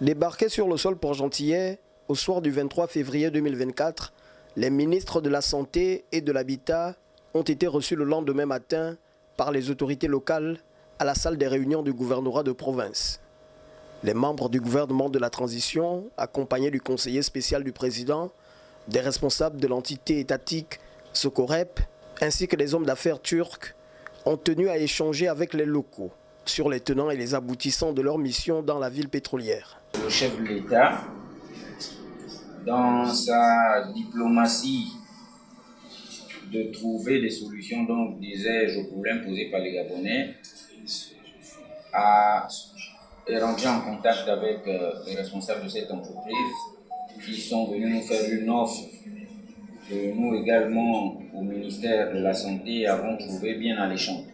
Débarqués sur le sol port-gentillet, au soir du 23 février 2024, les ministres de la Santé et de l'Habitat ont été reçus le lendemain matin par les autorités locales à la salle des réunions du gouvernorat de province. Les membres du gouvernement de la transition, accompagnés du conseiller spécial du président, des responsables de l'entité étatique Socorep, ainsi que des hommes d'affaires turcs, ont tenu à échanger avec les locaux sur les tenants et les aboutissants de leur mission dans la ville pétrolière. Le chef de l'État, dans sa diplomatie de trouver des solutions, donc disais-je, aux problèmes posés par les Gabonais, est rentré en contact avec les responsables de cette entreprise qui sont venus nous faire une offre que nous également, au ministère de la Santé, avons trouvé bien alléchante.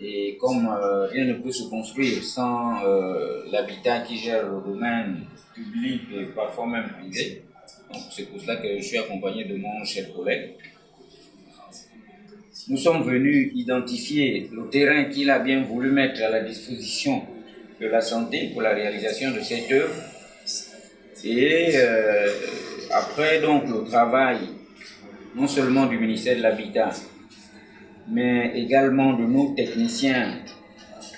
Et comme rien ne peut se construire sans l'habitat qui gère le domaine public et parfois même privé, donc c'est pour cela que je suis accompagné de mon cher collègue. Nous sommes venus identifier le terrain qu'il a bien voulu mettre à la disposition de la santé pour la réalisation de cette œuvre. Et après donc le travail, non seulement du ministère de l'Habitat, mais également de nos techniciens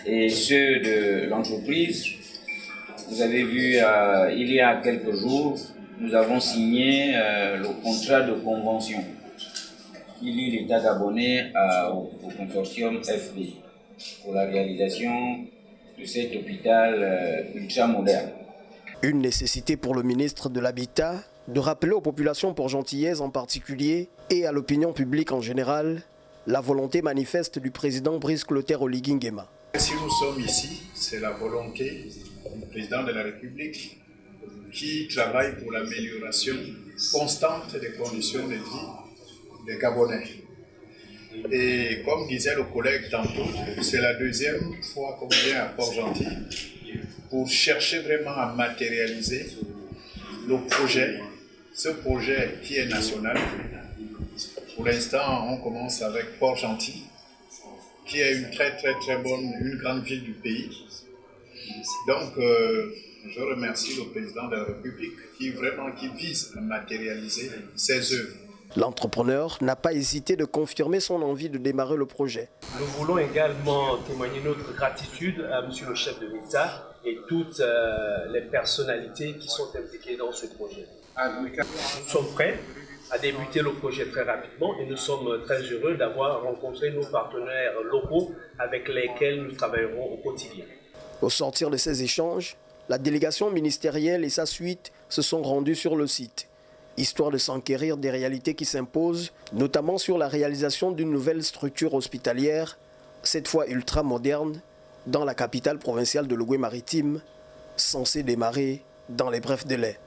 et ceux de l'entreprise. Vous avez vu, il y a quelques jours, nous avons signé le contrat de convention qui lie l'État gabonais au consortium FB pour la réalisation de cet hôpital ultra-moderne. Une nécessité pour le ministre de l'Habitat de rappeler aux populations port-gentillaises en particulier et à l'opinion publique en général la volonté manifeste du président Brice Clotaire Oligui Nguema. Si nous sommes ici, c'est la volonté du président de la République qui travaille pour l'amélioration constante des conditions de vie des Gabonais. Et comme disait le collègue tantôt, c'est la deuxième fois qu'on vient à Port-Gentil pour chercher vraiment à matérialiser le projet, ce projet qui est national. Pour l'instant, on commence avec Port-Gentil, qui est une très bonne, une grande ville du pays. Donc, je remercie le président de la République qui vise à matérialiser ses œuvres. L'entrepreneur n'a pas hésité de confirmer son envie de démarrer le projet. Nous voulons également témoigner notre gratitude à Monsieur le chef de l'État et toutes les personnalités qui sont impliquées dans ce projet. Nous sommes prêts à débuter le projet très rapidement et nous sommes très heureux d'avoir rencontré nos partenaires locaux avec lesquels nous travaillerons au quotidien. Au sortir de ces échanges, la délégation ministérielle et sa suite se sont rendus sur le site, histoire de s'enquérir des réalités qui s'imposent, notamment sur la réalisation d'une nouvelle structure hospitalière, cette fois ultra-moderne, dans la capitale provinciale de l'Ogooué-Maritime, censée démarrer dans les brefs délais.